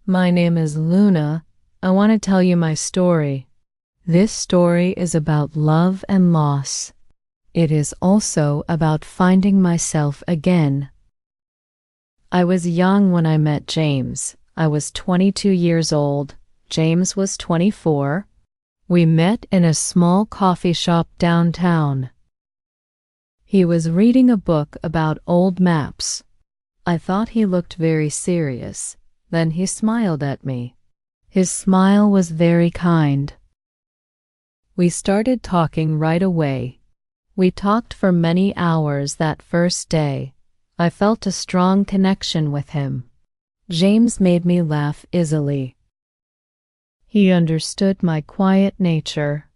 My name is Luna. I want to tell you my story. This story is about love and loss. It is also about finding myself again. I was young when I met James. I was 22 years old. James was 24. We met in a small coffee shop downtown. He was reading a book about old maps. I thought he looked very serious. Then he smiled at me. His smile was very kind. We started talking right away. We talked for many hours that first day. I felt a strong connection with him. James made me laugh easily. He understood my quiet nature.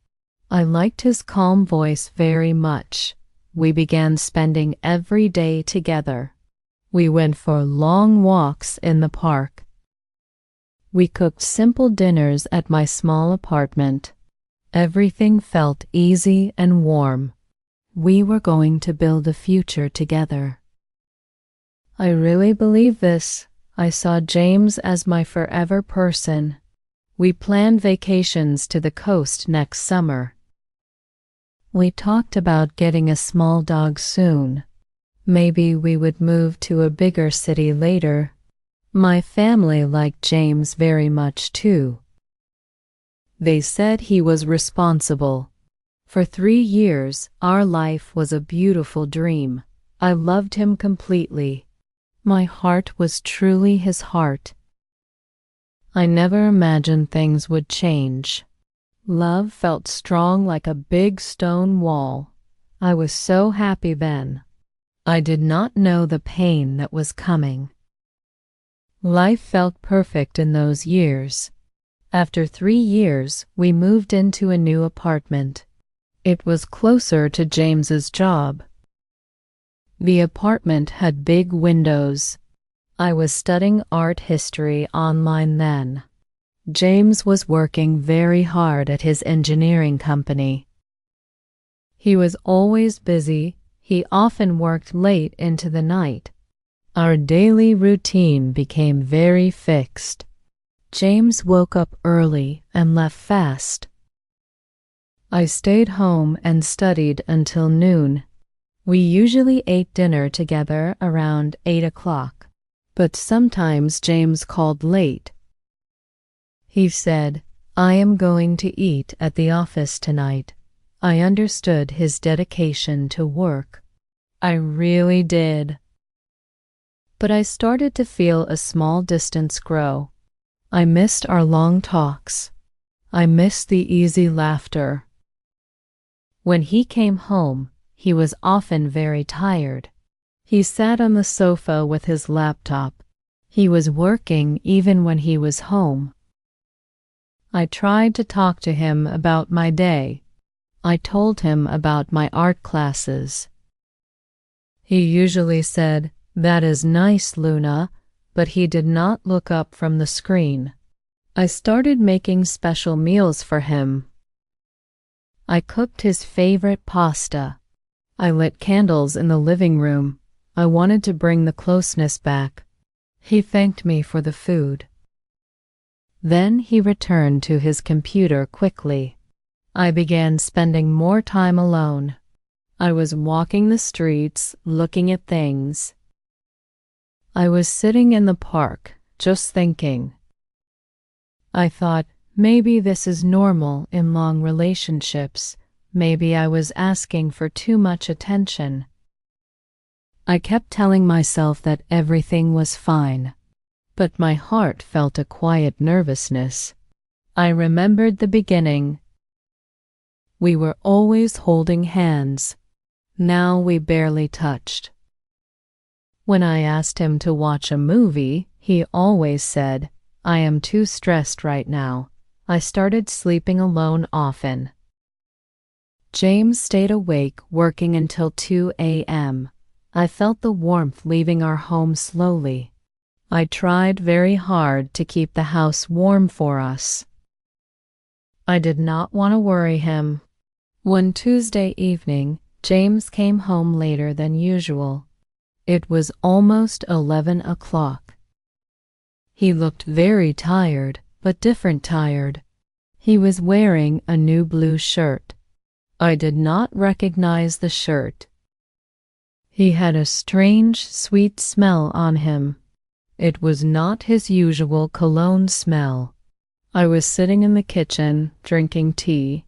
I liked his calm voice very much. We began spending every day together. We went for long walks in the park. We cooked simple dinners at my small apartment. Everything felt easy and warm. We were going to build a future together. I really believe this. I saw James as my forever person. We planned vacations to the coast next summer. We talked about getting a small dog soon. Maybe we would move to a bigger city later. My family liked James very much too. They said he was responsible. For 3 years, our life was a beautiful dream. I loved him completely. My heart was truly his heart. I never imagined things would change. Love felt strong like a big stone wall. I was so happy then. I did not know the pain that was coming. Life felt perfect in those years. After 3 years, we moved into a new apartment. It was closer to James's job. The apartment had big windows. I was studying art history online then. James was working very hard at his engineering company. He was always busy. He often worked late into the night. Our daily routine became very fixed. James woke up early and left fast. I stayed home and studied until noon. We usually ate dinner together around 8 o'clock, but sometimes James called late. He said, "I am going to eat at the office tonight." I understood his dedication to work. I really did. But I started to feel a small distance grow. I missed our long talks. I missed the easy laughter. When he came home, he was often very tired. He sat on the sofa with his laptop. He was working even when he was home. I tried to talk to him about my day. I told him about my art classes. He usually said, "That is nice, Luna," but he did not look up from the screen. I started making special meals for him. I cooked his favorite pasta. I lit candles in the living room. I wanted to bring the closeness back. He thanked me for the food. Then he returned to his computer quickly. I began spending more time alone. I was walking the streets, looking at things. I was sitting in the park, just thinking. I thought, maybe this is normal in long relationships. Maybe I was asking for too much attention. I kept telling myself that everything was fine, but my heart felt a quiet nervousness. I remembered the beginning. We were always holding hands. Now we barely touched. When I asked him to watch a movie, he always said, "I am too stressed right now." I started sleeping alone often. James stayed awake working until 2 a.m. I felt the warmth leaving our home slowly. I tried very hard to keep the house warm for us. I did not want to worry him. One Tuesday evening, James came home later than usual. It was almost 11 o'clock. He looked very tired, but different tired. He was wearing a new blue shirt. I did not recognize the shirt. He had a strange, sweet smell on him. It was not his usual cologne smell. I was sitting in the kitchen, drinking tea.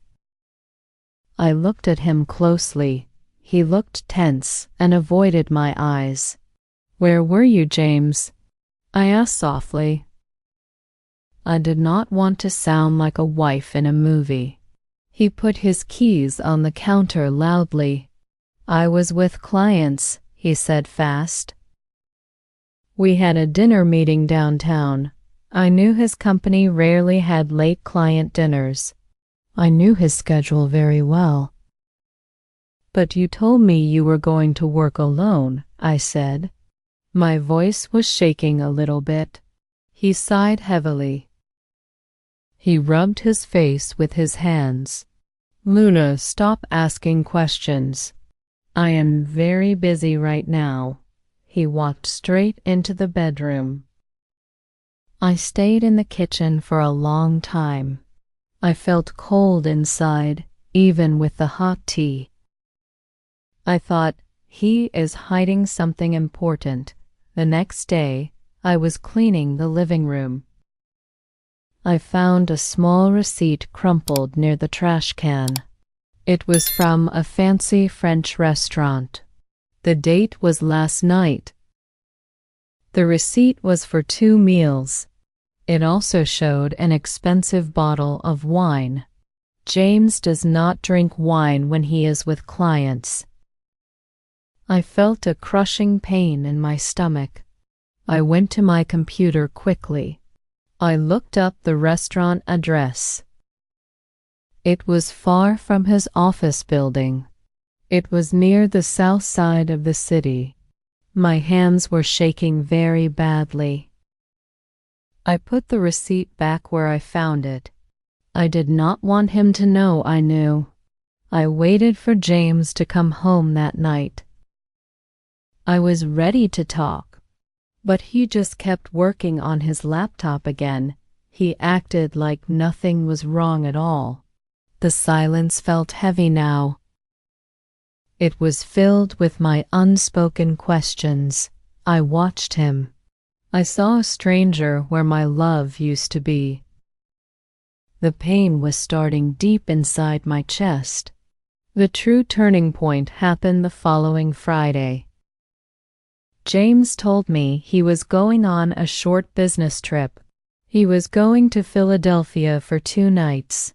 I looked at him closely. He looked tense and avoided my eyes. "Where were you, James?" I asked softly. I did not want to sound like a wife in a movie. He put his keys on the counter loudly. "I was with clients," he said fast. "We had a dinner meeting downtown." I knew his company rarely had late client dinners. I knew his schedule very well. "But you told me you were going to work alone," I said. My voice was shaking a little bit. He sighed heavily. He rubbed his face with his hands. "Luna, stop asking questions. I am very busy right now." He walked straight into the bedroom. I stayed in the kitchen for a long time. I felt cold inside, even with the hot tea. I thought, he is hiding something important. The next day, I was cleaning the living room. I found a small receipt crumpled near the trash can. It was from a fancy French restaurant. The date was last night. The receipt was for 2 meals. It also showed an expensive bottle of wine. James does not drink wine when he is with clients. I felt a crushing pain in my stomach. I went to my computer quickly. I looked up the restaurant address. It was far from his office building. It was near the south side of the city. My hands were shaking very badly. I put the receipt back where I found it. I did not want him to know I knew. I waited for James to come home that night. I was ready to talk, but he just kept working on his laptop again. He acted like nothing was wrong at all. The silence felt heavy now. It was filled with my unspoken questions. I watched him. I saw a stranger where my love used to be. The pain was starting deep inside my chest. The true turning point happened the following Friday. James told me he was going on a short business trip. He was going to Philadelphia for 2 nights.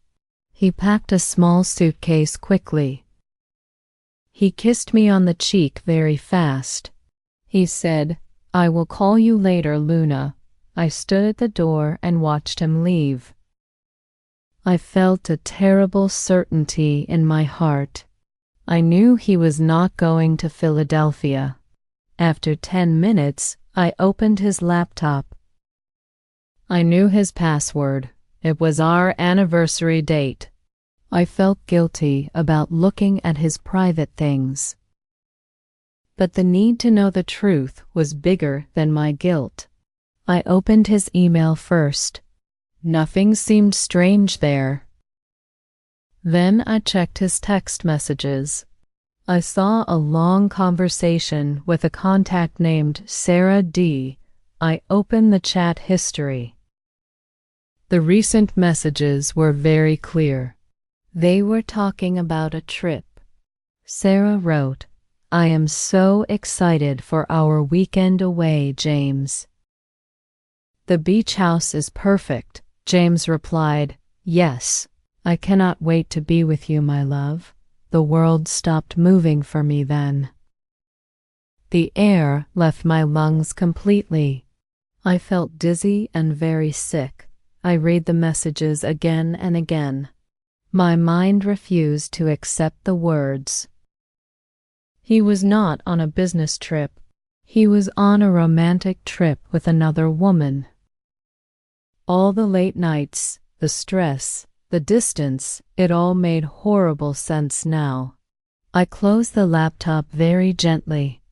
He packed a small suitcase quickly. He kissed me on the cheek very fast. He said, "I will call you later, Luna." I stood at the door and watched him leave. I felt a terrible certainty in my heart. I knew he was not going to Philadelphia. After 10 minutes, I opened his laptop. I knew his password. It was our anniversary date. I felt guilty about looking at his private things. But the need to know the truth was bigger than my guilt. I opened his email first. Nothing seemed strange there. Then I checked his text messages. I saw a long conversation with a contact named Sarah D. I opened the chat history. The recent messages were very clear. They were talking about a trip. Sarah wrote, "I am so excited for our weekend away, James." "The beach house is perfect," James replied. "Yes, I cannot wait to be with you, my love." The world stopped moving for me then. The air left my lungs completely. I felt dizzy and very sick. I read the messages again and again. My mind refused to accept the words. He was not on a business trip. He was on a romantic trip with another woman. All the late nights, the stress, the distance, it all made horrible sense now. I closed the laptop very gently.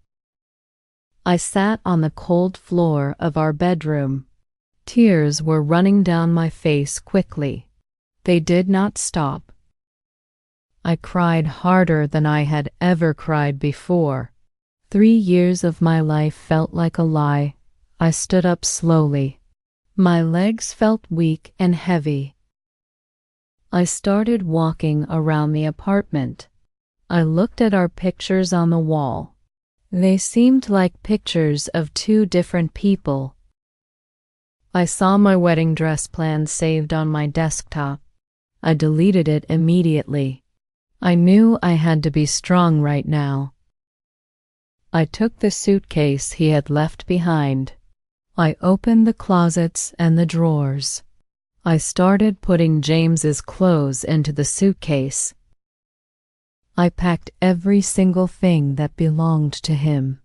I sat on the cold floor of our bedroom. Tears were running down my face quickly. They did not stop. I cried harder than I had ever cried before. 3 years of my life felt like a lie. I stood up slowly. My legs felt weak and heavy. I started walking around the apartment. I looked at our pictures on the wall. They seemed like pictures of 2 different people. I saw my wedding dress plan saved on my desktop. I deleted it immediately. I knew I had to be strong right now. I took the suitcase he had left behind. I opened the closets and the drawers. I started putting James's clothes into the suitcase. I packed every single thing that belonged to him.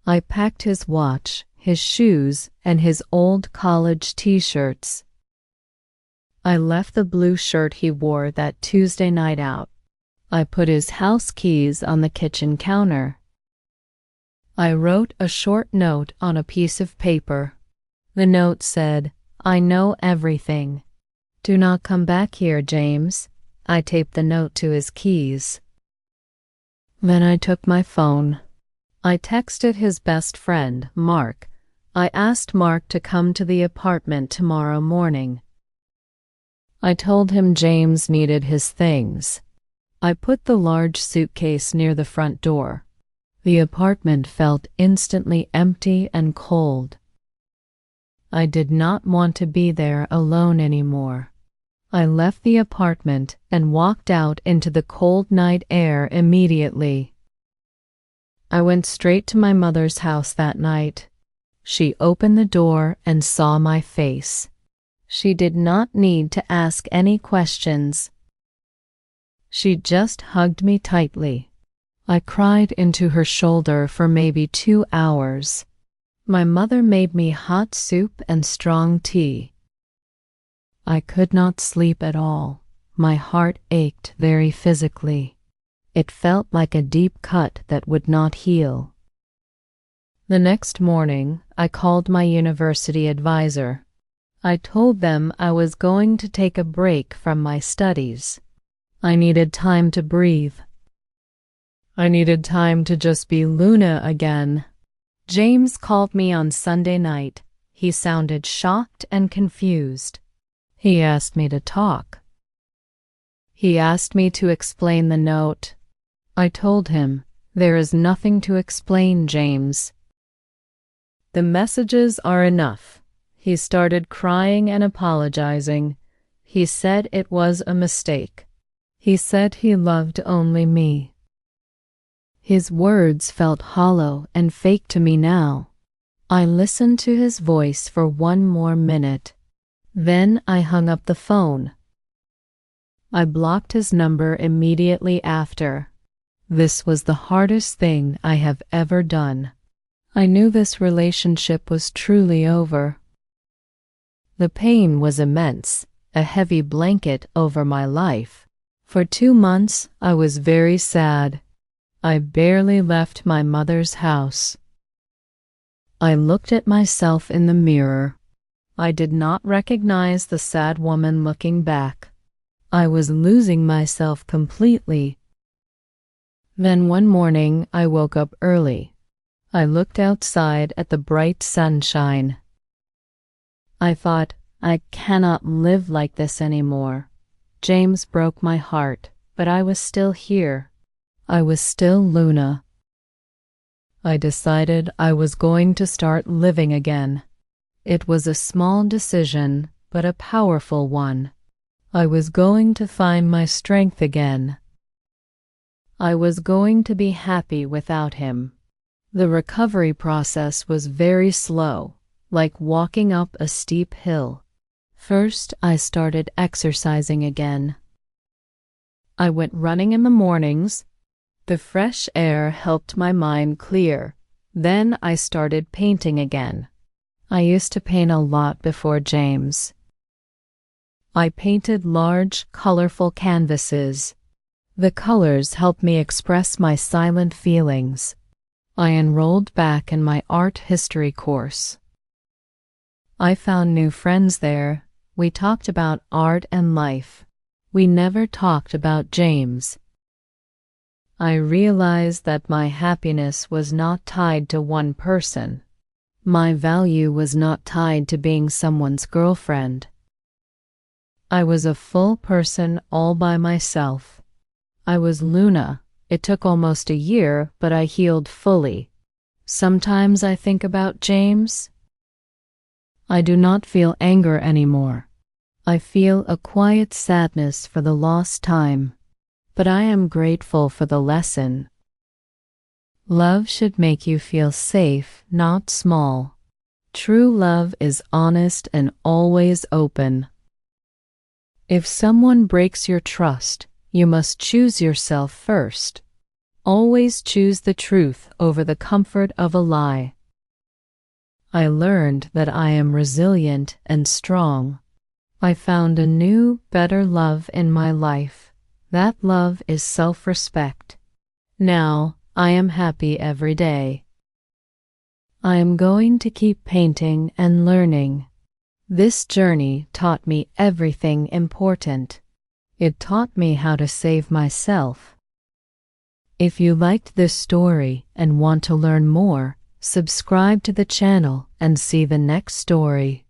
I packed his watch, his shoes, and his old college t-shirts. I left the blue shirt he wore that Tuesday night out. I put his house keys on the kitchen counter. I wrote a short note on a piece of paper. The note said, "I know everything. Do not come back here, James." I taped the note to his keys. Then I took my phone. I texted his best friend, Mark. I asked Mark to come to the apartment tomorrow morning. I told him James needed his things. I put the large suitcase near the front door. The apartment felt instantly empty and cold. I did not want to be there alone anymore. I left the apartment and walked out into the cold night air immediately. I went straight to my mother's house that night. She opened the door and saw my face. She did not need to ask any questions. She just hugged me tightly. I cried into her shoulder for maybe 2 hours. My mother made me hot soup and strong tea. I could not sleep at all. My heart ached very physically. It felt like a deep cut that would not heal. The next morning, I called my university advisor. I told them I was going to take a break from my studies. I needed time to breathe. I needed time to just be Luna again. James called me on Sunday night. He sounded shocked and confused. He asked me to talk. He asked me to explain the note. I told him, "There is nothing to explain, James. The messages are enough." He started crying and apologizing. He said it was a mistake. He said he loved only me. His words felt hollow and fake to me now. I listened to his voice for 1 more minute. Then I hung up the phone. I blocked his number immediately after. This was the hardest thing I have ever done. I knew this relationship was truly over. The pain was immense, a heavy blanket over my life. For 2 months, I was very sad. I barely left my mother's house. I looked at myself in the mirror. I did not recognize the sad woman looking back. I was losing myself completely. Then one morning, I woke up early. I looked outside at the bright sunshine. I thought, I cannot live like this anymore. James broke my heart, but I was still here. I was still Luna. I decided I was going to start living again. It was a small decision, but a powerful one. I was going to find my strength again. I was going to be happy without him. The recovery process was very slow, like walking up a steep hill. First, I started exercising again. I went running in the mornings. The fresh air helped my mind clear. Then I started painting again. I used to paint a lot before James. I painted large, colorful canvases. The colors helped me express my silent feelings. I enrolled back in my art history course. I found new friends there. We talked about art and life. We never talked about James. I realized that my happiness was not tied to one person. My value was not tied to being someone's girlfriend. I was a full person all by myself. I was Luna. It took almost a year, but I healed fully. Sometimes I think about James. I do not feel anger anymore. I feel a quiet sadness for the lost time, but I am grateful for the lesson. Love should make you feel safe, not small. True love is honest and always open. If someone breaks your trust, you must choose yourself first. Always choose the truth over the comfort of a lie. I learned that I am resilient and strong. I found a new, better love in my life. That love is self-respect. Now, I am happy every day. I am going to keep painting and learning. This journey taught me everything important. It taught me how to save myself. If you liked this story and want to learn more, subscribe to the channel and see the next story.